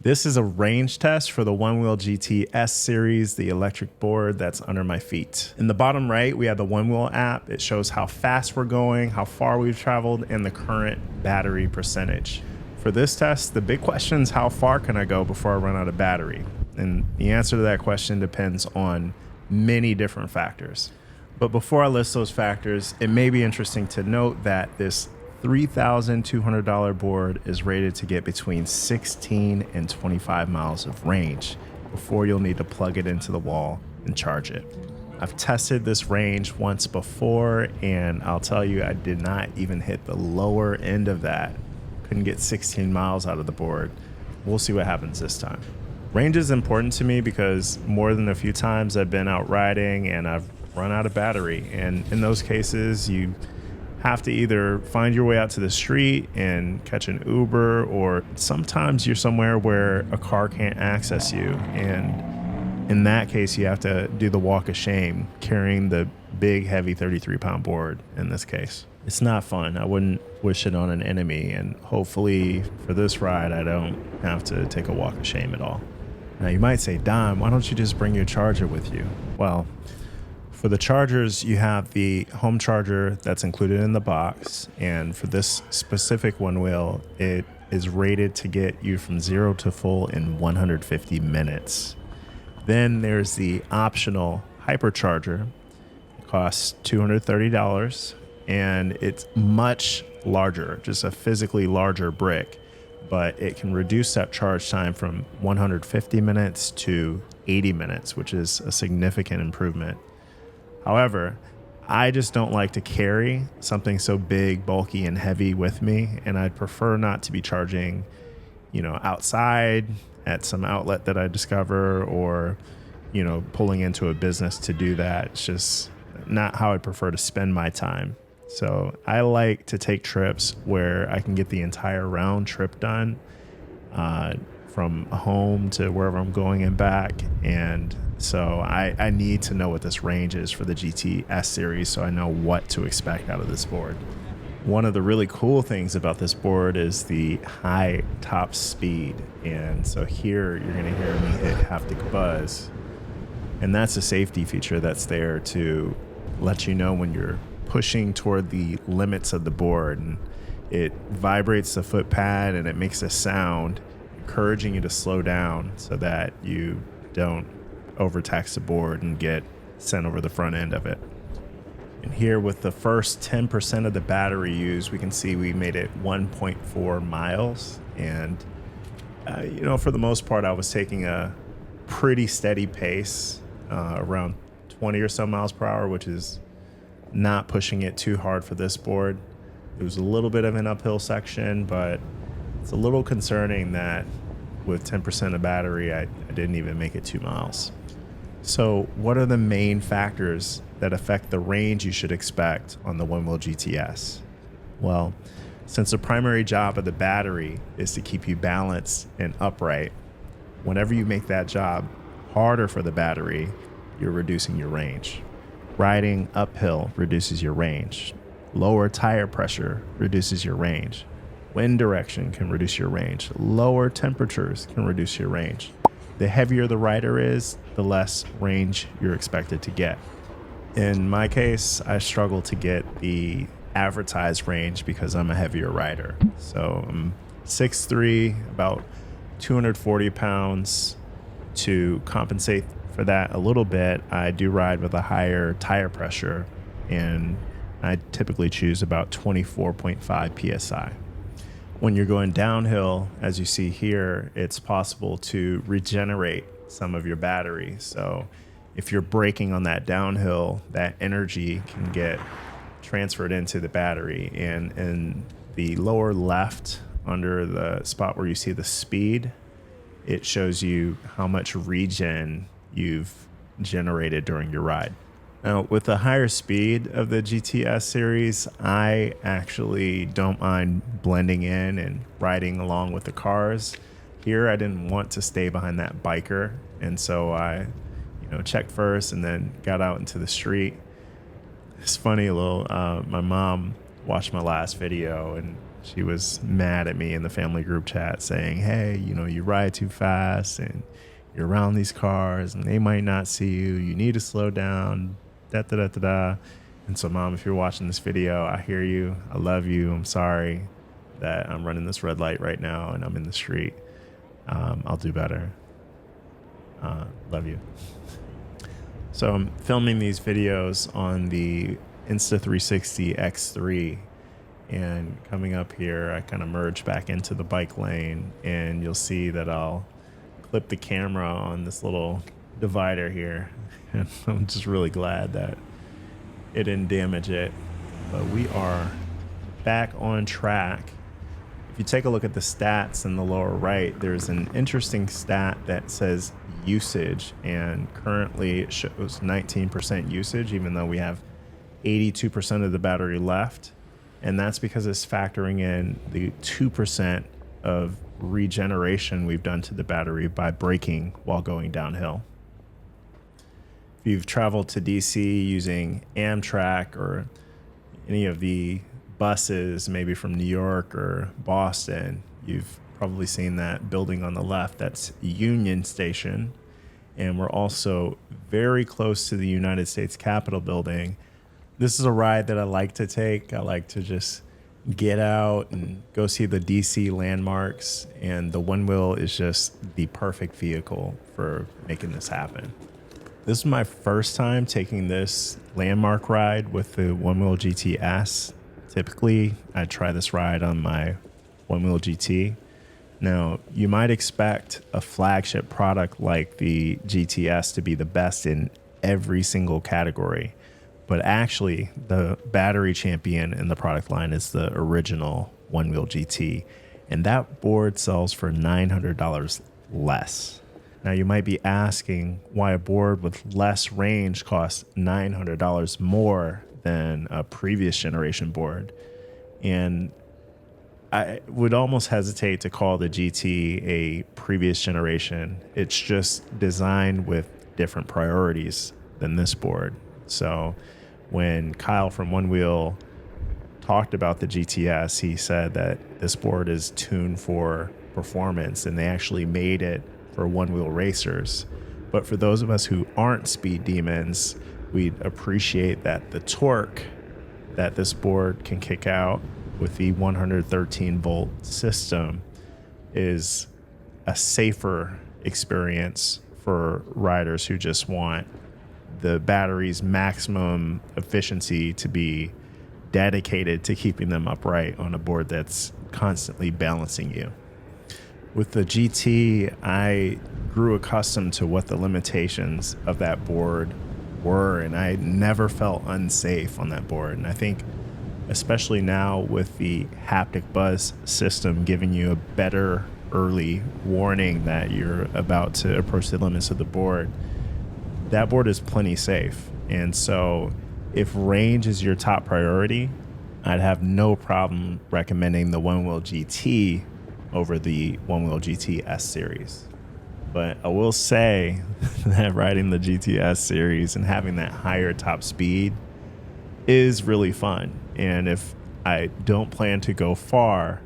This is a range test for the Onewheel GT-S Series, the electric board that's under my feet. In the bottom right, we have the Onewheel app. It shows how fast we're going, how far we've traveled, and the current battery percentage. For this test, the big question is how far can I go before I run out of battery? And the answer to that question depends on many different factors. But before I list those factors, it may be interesting to note that this $3,200 board is rated to get between 16 and 25 miles of range before you'll need to plug it into the wall and charge it. I've tested this range once before, and I'll tell you, I did not even hit the lower end of that. Couldn't get 16 miles out of the board. We'll see what happens this time. Range is important to me because more than a few times I've been out riding and I've run out of battery. And in those cases, you have to either find your way out to the street and catch an Uber, or sometimes you're somewhere where a car can't access you. And in that case, you have to do the walk of shame, carrying the big, heavy 33-pound board in this case. It's not fun. I wouldn't wish it on an enemy. And hopefully for this ride, I don't have to take a walk of shame at all. Now you might say, Don, why don't you just bring your charger with you? Well, for the chargers, you have the home charger that's included in the box. And for this specific Onewheel, it is rated to get you from 0 to full in 150 minutes. Then there's the optional hypercharger. It costs $230, and it's much larger, just a physically larger brick, but it can reduce that charge time from 150 minutes to 80 minutes, which is a significant improvement. However, I just don't like to carry something so big, bulky, and heavy with me, and I'd prefer not to be charging, outside at some outlet that I discover, or, pulling into a business to do that. It's just not how I prefer to spend my time. So I like to take trips where I can get the entire round trip done, from home to wherever I'm going and back. And so I need to know what this range is for the GT-S Series so I know what to expect out of this board. One of the really cool things about this board is the high top speed. And so here you're going to hear me hit haptic buzz. And that's a safety feature that's there to let you know when you're pushing toward the limits of the board. And it vibrates the foot pad and it makes a sound encouraging you to slow down so that you don't overtax the board and get sent over the front end of it. And here with the first 10% of the battery used, we can see we made it 1.4 miles. And, for the most part, I was taking a pretty steady pace, around 20 or so miles per hour, which is not pushing it too hard for this board. It was a little bit of an uphill section, but it's a little concerning that with 10% of battery, I didn't even make it 2 miles. So what are the main factors that affect the range you should expect on the Onewheel GT-S? Well, since the primary job of the battery is to keep you balanced and upright, whenever you make that job harder for the battery, you're reducing your range. Riding uphill reduces your range. Lower tire pressure reduces your range. Wind direction can reduce your range. Lower temperatures can reduce your range. The heavier the rider is, the less range you're expected to get. In my case, I struggle to get the advertised range because I'm a heavier rider. So I'm 6'3", about 240 pounds. To compensate for that a little bit, I do ride with a higher tire pressure, and I typically choose about 24.5 PSI. When you're going downhill, as you see here, it's possible to regenerate some of your battery. So if you're braking on that downhill, that energy can get transferred into the battery. And in the lower left, under the spot where you see the speed, it shows you how much regen you've generated during your ride. Now, with the higher speed of the GT-S Series, I actually don't mind blending in and riding along with the cars. Here, I didn't want to stay behind that biker, and so I, checked first and then got out into the street. It's funny, my mom watched my last video, and She was mad at me in the family group chat saying, hey, you know, you ride too fast and you're around these cars and they might not see you. You need to slow down, da da da da da. And so, Mom, if you're watching this video, I hear you. I love you. I'm sorry that I'm running this red light right now and I'm in the street. I'll do better. Love you. So I'm filming these videos on the Insta360 X3, and coming up here, I kind of merge back into the bike lane, and you'll see that I'll clip the camera on this little divider here. And I'm just really glad that it didn't damage it, but we are back on track. If you take a look at the stats in the lower right, there's an interesting stat that says usage, and currently it shows 19% usage, even though we have 82% of the battery left. And that's because it's factoring in the 2% of regeneration we've done to the battery by braking while going downhill. If you've traveled to DC using Amtrak or any of the buses, maybe from New York or Boston, you've probably seen that building on the left. That's Union Station. And we're also very close to the United States Capitol building. This is a ride that I like to take. I like to just get out and go see the DC landmarks, and the Onewheel is just the perfect vehicle for making this happen. This is my first time taking this landmark ride with the Onewheel GT-S. Typically, I try this ride on my Onewheel GT. Now, you might expect a flagship product like the GT-S to be the best in every single category, but actually the battery champion in the product line is the original Onewheel GT, and that board sells for $900 less. Now, you might be asking why a board with less range costs $900 more than a previous generation board. And I would almost hesitate to call the GT a previous generation. It's just designed with different priorities than this board. So when Kyle from Onewheel talked about the GT-S, he said that this board is tuned for performance, and they actually made it for Onewheel racers. But for those of us who aren't speed demons, we'd appreciate that the torque that this board can kick out with the 113 volt system is a safer experience for riders who just want the battery's maximum efficiency to be dedicated to keeping them upright on a board that's constantly balancing you. With the GT, I grew accustomed to what the limitations of that board were, and I never felt unsafe on that board. And I think especially now with the haptic buzz system giving you a better early warning that you're about to approach the limits of the board, that board is plenty safe. And so if range is your top priority, I'd have no problem recommending the Onewheel GT over the Onewheel GT-S Series. But I will say that riding the GT-S Series and having that higher top speed is really fun. And if I don't plan to go far,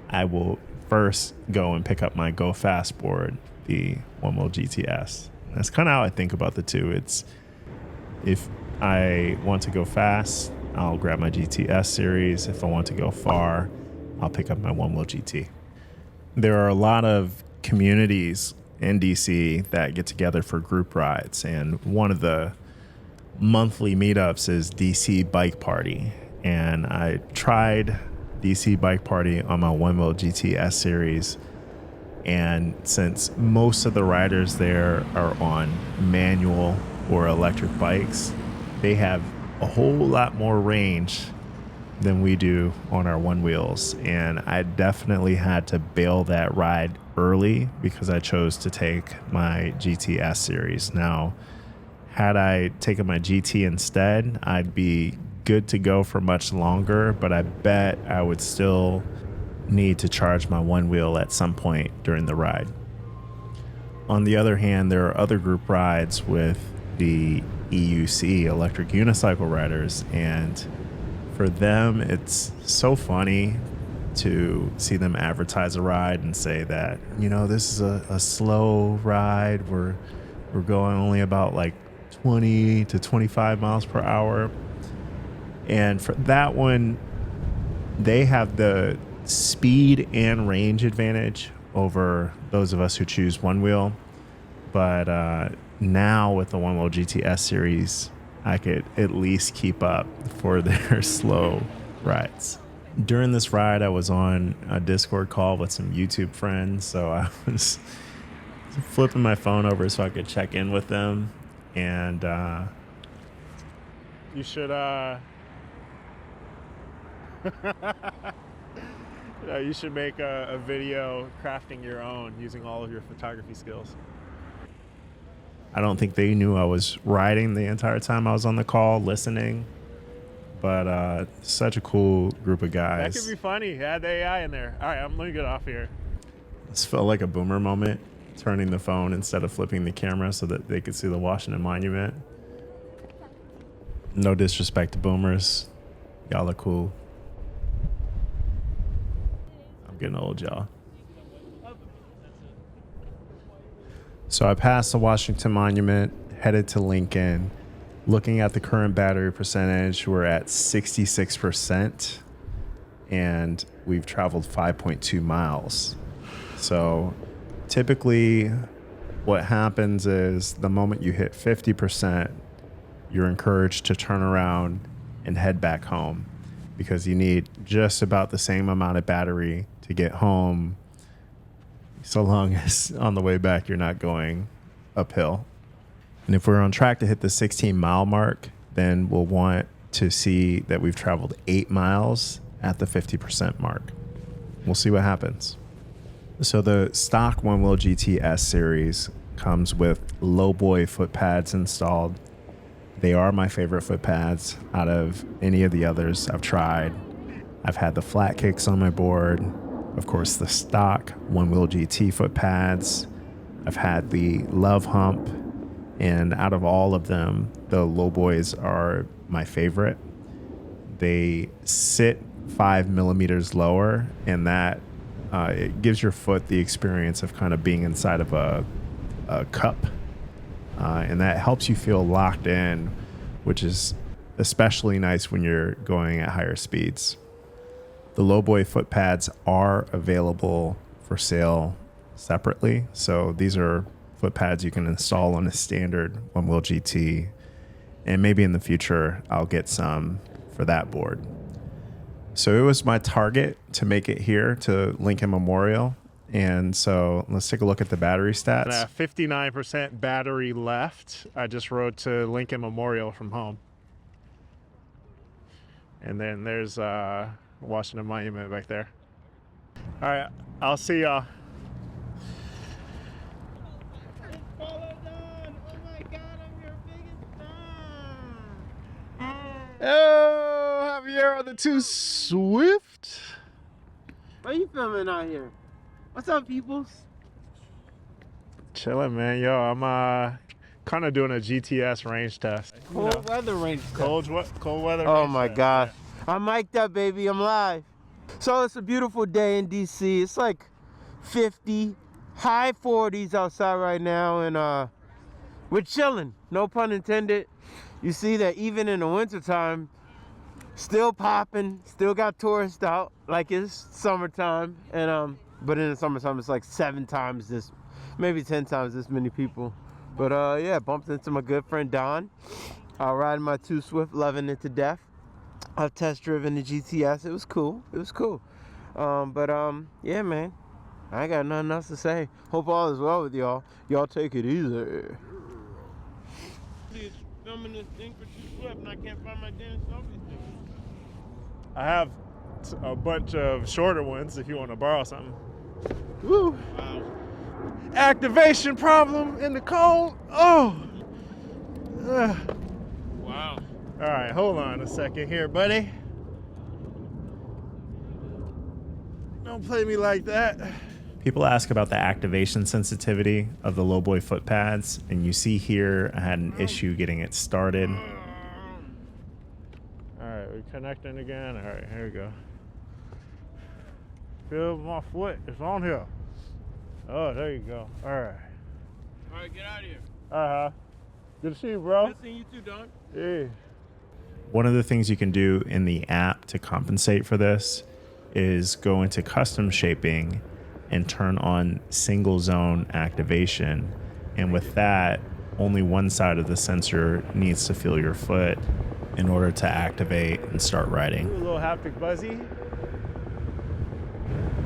I will first go and pick up my Go Fast board, the Onewheel GT-S. That's kind of how I think about the two. It's if I want to go fast, I'll grab my GT-S Series. If I want to go far, I'll pick up my Onewheel GT. There are a lot of communities in DC that get together for group rides, and one of the monthly meetups is DC Bike Party. And I tried DC Bike Party on my Onewheel GT-S Series, and since most of the riders there are on manual or electric bikes, they have a whole lot more range than we do on our Onewheels, and I definitely had to bail that ride early because I chose to take my GT-S Series. Now, had I taken my GT instead, I'd be good to go for much longer, but I bet I would still need to charge my Onewheel at some point during the ride. On the other hand, there are other group rides with the EUC, electric unicycle riders, and for them, it's so funny to see them advertise a ride and say that, you know, this is a slow ride. We're going only about like 20 to 25 miles per hour. And for that one, they have the speed and range advantage over those of us who choose one wheel. But now with the Onewheel GT-S Series, I could at least keep up for their slow rides. During this ride, I was on a Discord call with some YouTube friends, so I was flipping my phone over so I could check in with them. And you should you should make a video crafting your own using all of your photography skills. I don't think they knew I was riding the entire time I was on the call listening, but such a cool group of guys. That could be funny. Add the AI in there. All right, let me get off here. This felt like a boomer moment, turning the phone instead of flipping the camera so that they could see the Washington Monument. No disrespect to boomers. Y'all are cool. I'm getting old, y'all. So I passed the Washington Monument, headed to Lincoln. Looking at the current battery percentage, we're at 66%, and we've traveled 5.2 miles. So typically what happens is the moment you hit 50%, you're encouraged to turn around and head back home because you need just about the same amount of battery to get home, so long as on the way back you're not going uphill. And if we're on track to hit the 16-mile mark, then we'll want to see that we've traveled 8 miles at the 50% mark. We'll see what happens. So the stock Onewheel GT-S Series comes with lowboy foot pads installed. They are my favorite foot pads out of any of the others I've tried. I've had the flat kicks on my board, of course the stock Onewheel GT foot pads. I've had the Love Hump, and out of all of them, the lowboys are my favorite. They sit 5 millimeters lower, and that it gives your foot the experience of kind of being inside of a cup. And that helps you feel locked in, which is especially nice when you're going at higher speeds. The lowboy foot pads are available for sale separately. So these are foot pads you can install on a standard Onewheel GT. And maybe in the future, I'll get some for that board. So it was my target to make it here to Lincoln Memorial. And so let's take a look at the battery stats. 59% battery left. I just rode to Lincoln Memorial from home. And then there's Washington Monument back there. All right, I'll see y'all. FollowDon! Oh my God, I'm your biggest fan! Oh, Javier on the 2 Swift. What are you filming out here? What's up, peoples? Chilling, man. Yo, I'm kind of doing a GTS range test. Cold weather range test. Cold weather. Oh range my test. gosh. Yeah. I'm mic'd up, baby. I'm live. So it's a beautiful day in DC. It's like 50, high 40s outside right now, and we're chilling. No pun intended. You see that even in the wintertime, still popping, still got tourists out like it's summertime, and but in the summertime it's like 7 times this, maybe 10 times this many people. But yeah, bumped into my good friend Don. Riding my 2 Swift, loving it to death. I've test driven the GTS. It was cool. It was cool. Yeah, man, I ain't got nothing else to say. Hope all is well with y'all. Y'all take it easy. Filming this thing for 2 Swift and I can't find my damn selfie stick. I have a bunch of shorter ones if you want to borrow something. Woo! Wow. Activation problem in the cold. Oh. Wow. All right, hold on a second here, buddy. Don't play me like that. People ask about the activation sensitivity of the lowboy foot pads, and you see here I had an issue getting it started. All right, we're connecting again. All right, here we go. Feel my foot. It's on here. Oh, there you go. All right. All right, get out of here. Good to see you, bro. Good seeing you too, Don. Yeah. One of the things you can do in the app to compensate for this is go into custom shaping and turn on single zone activation. And with that, only one side of the sensor needs to feel your foot in order to activate and start riding. A little haptic buzzy.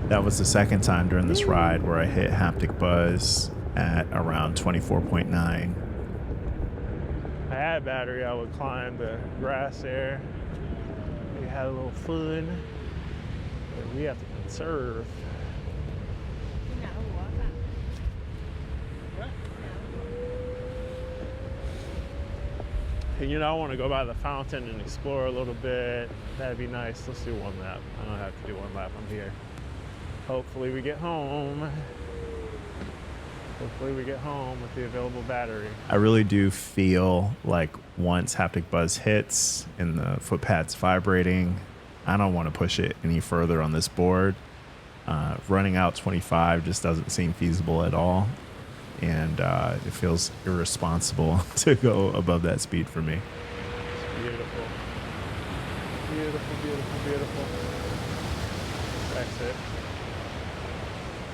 That was the second time during this ride where I hit haptic buzz at around 24.9. I had battery, I would climb the grass there. We had a little fun. But we have to conserve. And you know, I want to go by the fountain and explore a little bit. That'd be nice. Let's do one lap. I don't have to do one lap. I'm here. Hopefully we get home. Hopefully we get home with the available battery. I really do feel like once haptic buzz hits and the foot pad's vibrating, I don't want to push it any further on this board. Running out 25 just doesn't seem feasible at all. And it feels irresponsible to go above that speed for me. It's beautiful. Beautiful, beautiful, beautiful. That's it.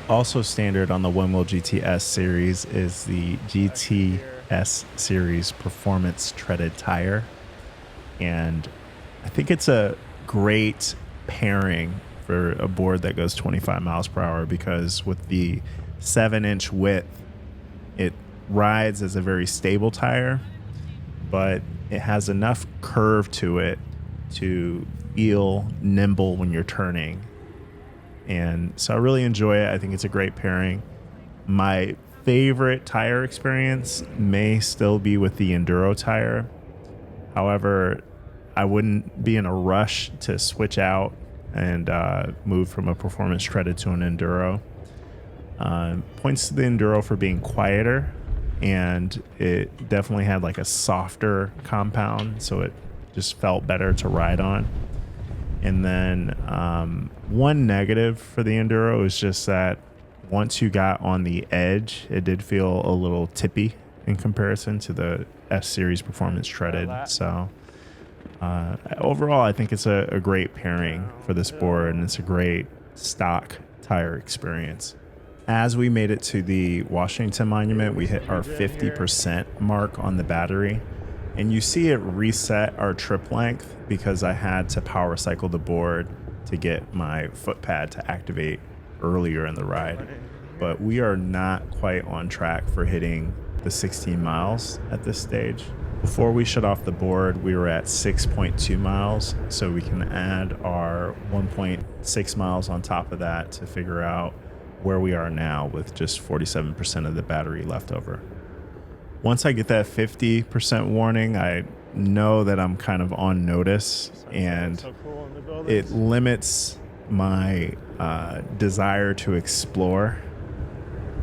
Also standard on the Onewheel GT-S Series is the GT-S Series Performance Treaded Tire. And I think it's a great pairing for a board that goes 25 miles per hour because with the 7-inch width, it rides as a very stable tire, but it has enough curve to it to feel nimble when you're turning. And so I really enjoy it. I think it's a great pairing. My favorite tire experience may still be with the Enduro tire. However, I wouldn't be in a rush to switch out and move from a performance treaded to an Enduro. Points to the Enduro for being quieter, and it definitely had like a softer compound, so it just felt better to ride on. And then one negative for the Enduro is just that once you got on the edge, it did feel a little tippy in comparison to the S Series Performance Treaded. So overall, I think it's a great pairing for this board, and it's a great stock tire experience. As we made it to the Washington Monument, we hit our 50% mark on the battery. And you see it reset our trip length because I had to power cycle the board to get my foot pad to activate earlier in the ride. But we are not quite on track for hitting the 16 miles at this stage. Before we shut off the board, we were at 6.2 miles, so we can add our 1.6 miles on top of that to figure out where we are now with just 47% of the battery left over. Once I get that 50% warning, I know that I'm kind of on notice, and it limits my desire to explore.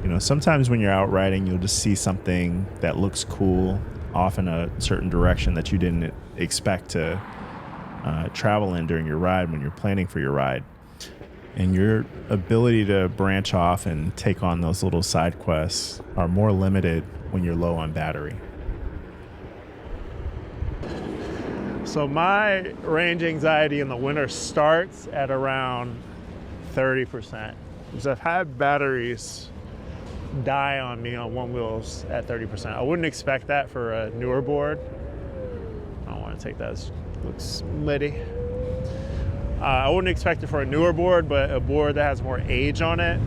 You know, sometimes when you're out riding, you'll just see something that looks cool off in a certain direction that you didn't expect to travel in during your ride when you're planning for your ride. And your ability to branch off and take on those little side quests are more limited when you're low on battery. So my range anxiety in the winter starts at around 30%. Because I've had batteries die on me on Onewheels at 30%. I wouldn't expect that for a newer board. I don't want to take that as looks litty. I wouldn't expect it for a newer board, but a board that has more age on it,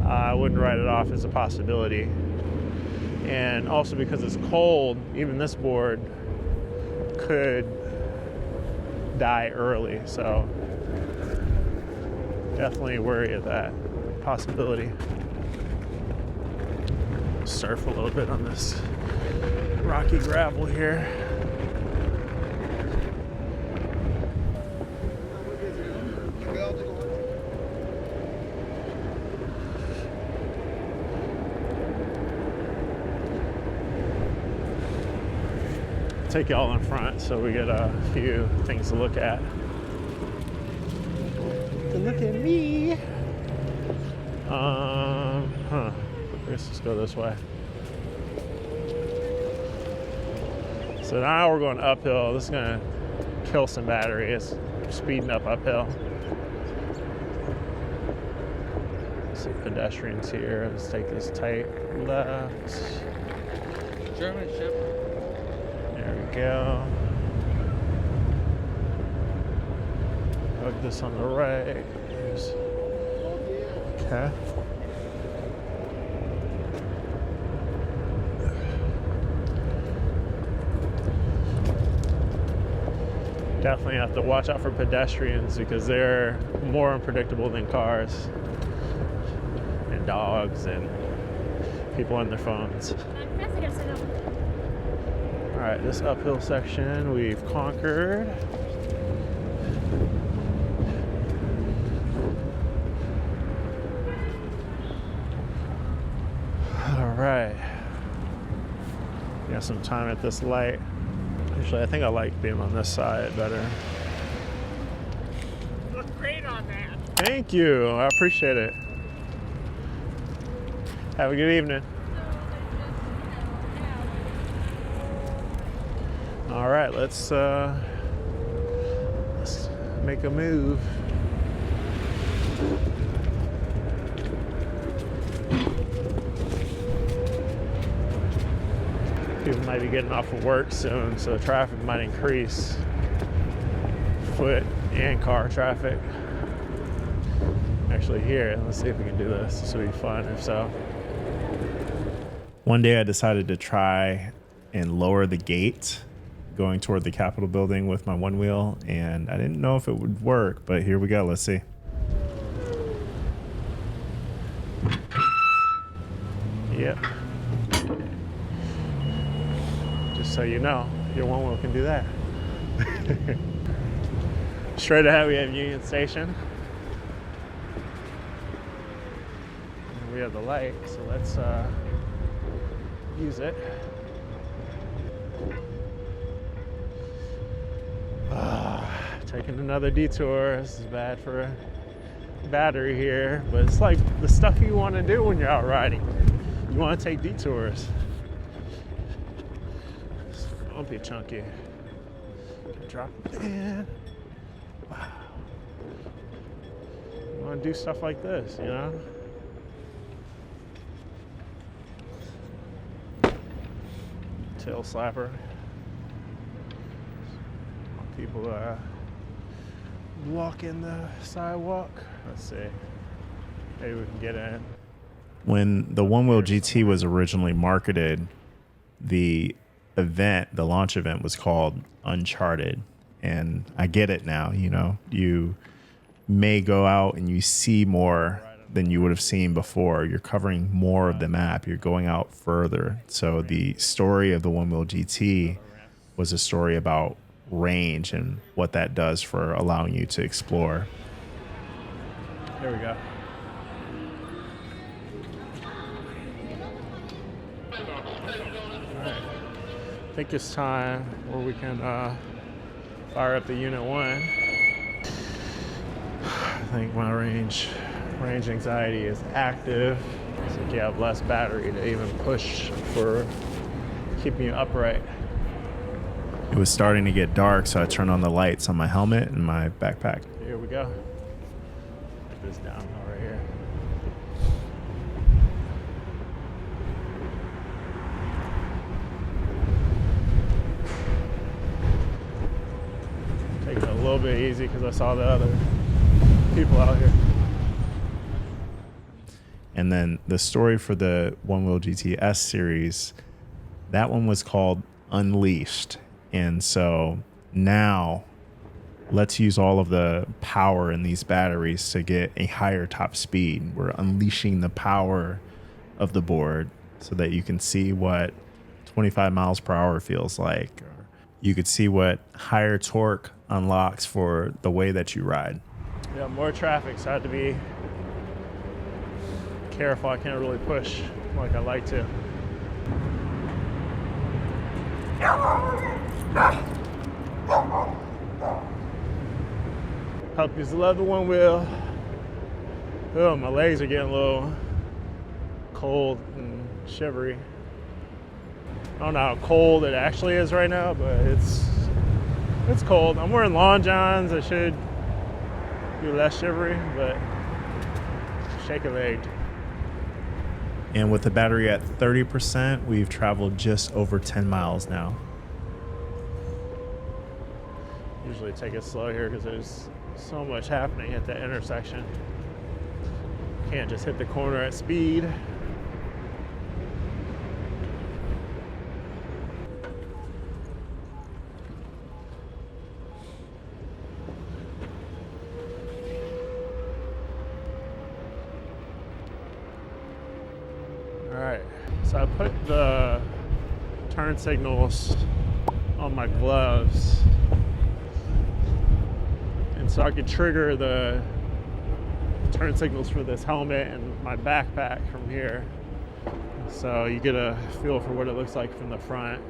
I wouldn't write it off as a possibility. And also because it's cold, even this board could die early. So definitely worry of that possibility. Surf a little bit on this rocky gravel here. Take y'all in front so we get a few things to look at. Look at me. Let's go this way. So now we're going uphill. This is gonna kill some batteries. Speeding up uphill. Some pedestrians here. Let's take this tight left. German Shepherd. There we go. Hook this on the right. Okay. Definitely have to watch out for pedestrians because they're more unpredictable than cars and dogs and people on their phones. All right, this uphill section we've conquered. All right, got some time at this light. Actually, I think I like being on this side better. You look great on that. Thank you. I appreciate it. Have a good evening. All right, let's make a move. People might be getting off of work soon, so traffic might increase. Foot and car traffic. Actually, here, let's see if we can do this. This would be fun if so. One day I decided to try and lower the gate going toward the Capitol building with my Onewheel, and I didn't know if it would work, but here we go. Let's see. Yep. Just so you know, your Onewheel can do that. Straight ahead, we have Union Station. And we have the light, so let's use it. Taking another detour. This is bad for a battery here, but it's like the stuff you want to do when you're out riding. You want to take detours. It's bumpy, chunky. Drop it in. Wow. You want to do stuff like this, you know? Tail slapper. People walking the sidewalk. Let's see. Maybe we can get in. When the Onewheel GT was originally marketed, the launch event was called Uncharted. And I get it now, you know. You may go out and you see more than you would have seen before. You're covering more of the map. You're going out further. So the story of the Onewheel GT was a story about range and what that does for allowing you to explore. Here we go. All right. I think it's time where we can fire up the Unit 1. I think my range anxiety is active. It's like you have less battery to even push for keeping you upright. It was starting to get dark, so I turned on the lights on my helmet and my backpack. Here we go. Put this down right here. Taking it a little bit easy because I saw the other people out here. And then the story for the Onewheel GT-S Series, that one was called Unleashed. And so now let's use all of the power in these batteries to get a higher top speed. We're unleashing the power of the board so that you can see what 25 miles per hour feels like. Or you could see what higher torque unlocks for the way that you ride. Yeah, more traffic, so I have to be careful. I can't really push like I like to. Puppies love the Onewheel. Oh, my legs are getting a little cold and shivery. I don't know how cold it actually is right now, but it's cold. I'm wearing long johns. I should be less shivery, but shake a leg. And with the battery at 30%, we've traveled just over 10 miles now. Usually take it slow here because there's so much happening at that intersection. Can't just hit the corner at speed. All right, so I put the turn signals on my gloves, and so I could trigger the turn signals for this helmet and my backpack from here. So you get a feel for what it looks like from the front.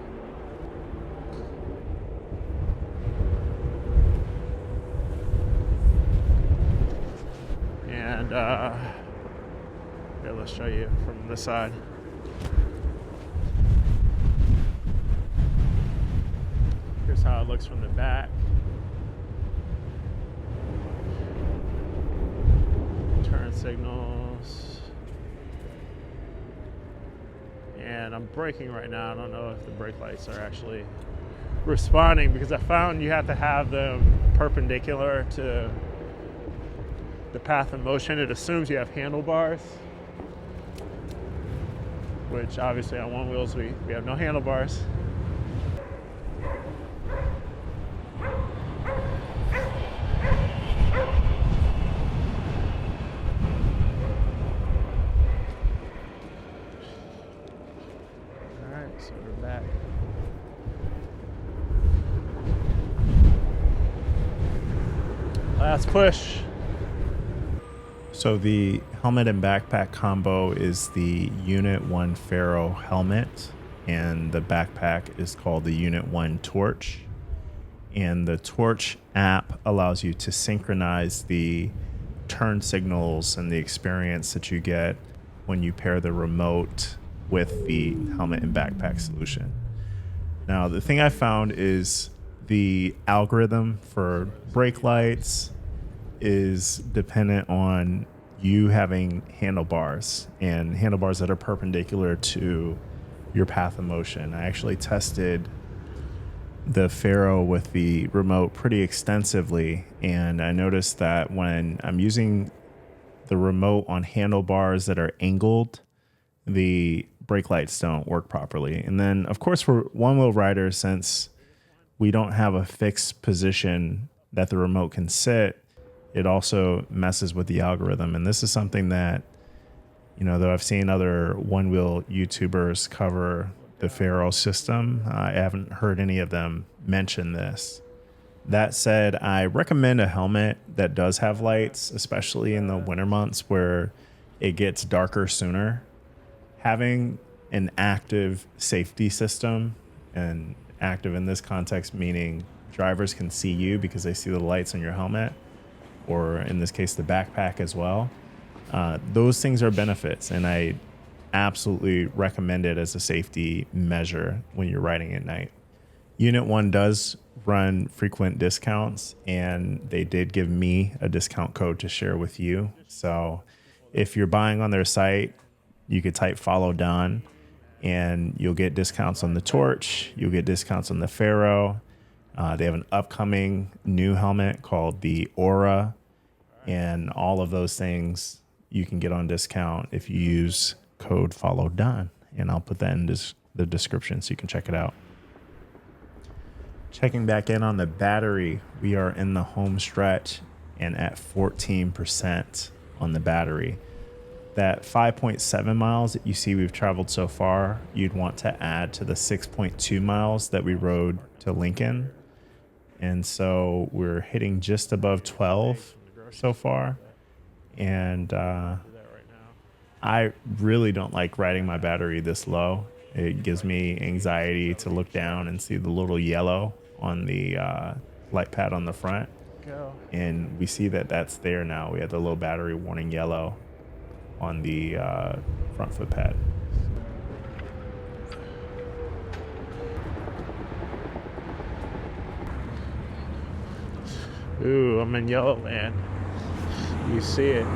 And here, let's show you from this side. Here's how it looks from the back. Turn signals. And I'm braking right now. I don't know if the brake lights are actually responding because I found you have to have them perpendicular to the path of motion. It assumes you have handlebars, which obviously on one wheels we have no handlebars. Alright, so we're back. Last push. So the helmet and backpack combo is the Unit 1 Ferro helmet, and the backpack is called the Unit 1 Torch. And the Torch app allows you to synchronize the turn signals and the experience that you get when you pair the remote with the helmet and backpack solution. Now, the thing I found is the algorithm for brake lights is dependent on you having handlebars and handlebars that are perpendicular to your path of motion. I actually tested the Ferro with the remote pretty extensively, and I noticed that when I'm using the remote on handlebars that are angled, the brake lights don't work properly. And then, of course, for one-wheel riders, since we don't have a fixed position that the remote can sit, it also messes with the algorithm. And this is something that, though I've seen other one-wheel YouTubers cover the Ferro system, I haven't heard any of them mention this. That said, I recommend a helmet that does have lights, especially in the winter months where it gets darker sooner. Having an active safety system, and active in this context meaning drivers can see you because they see the lights on your helmet, or in this case, the backpack as well. Those things are benefits, and I absolutely recommend it as a safety measure when you're riding at night. Unit 1 does run frequent discounts, and they did give me a discount code to share with you. So if you're buying on their site, you could type FollowDon, and you'll get discounts on the Torch. You'll get discounts on the Ferro. They have an upcoming new helmet called the Aura, and all of those things you can get on discount if you use code FollowDon, and I'll put that in the description so you can check it out. Checking back in on the battery, we are in the home stretch and at 14% on the battery. That 5.7 miles that you see we've traveled so far, you'd want to add to the 6.2 miles that we rode to Lincoln. And so we're hitting just above 12 so far. And I really don't like riding my battery this low. It gives me anxiety to look down and see the little yellow on the light pad on the front. go. And we see that that's there now. We have the low battery warning yellow on the front foot pad. Ooh, I'm in yellow land. You see it.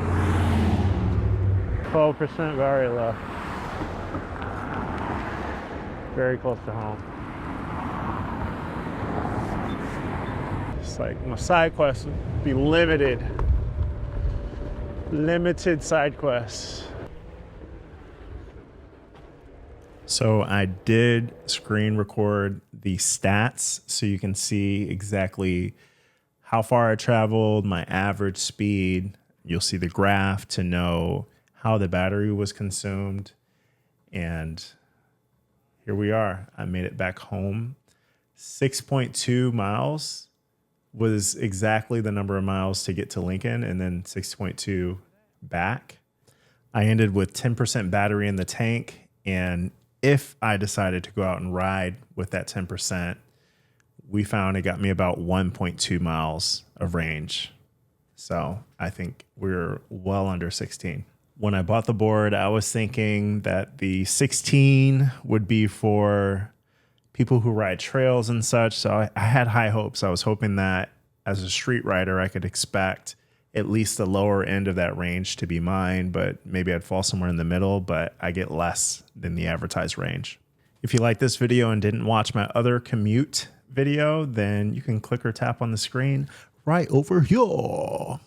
12% battery left. Very close to home. It's like my side quests would be limited. Limited side quests. So I did screen record the stats so you can see exactly how far I traveled, my average speed. You'll see the graph to know how the battery was consumed. And here we are. I made it back home. 6.2 miles was exactly the number of miles to get to Lincoln, and then 6.2 back. I ended with 10% battery in the tank, and if I decided to go out and ride with that 10%, we found it got me about 1.2 miles of range. So I think we're well under 16. When I bought the board, I was thinking that the 16 would be for people who ride trails and such. So I had high hopes. I was hoping that as a street rider, I could expect at least the lower end of that range to be mine, but maybe I'd fall somewhere in the middle, but I get less than the advertised range. If you like this video and didn't watch my other commute video, then you can click or tap on the screen right over here.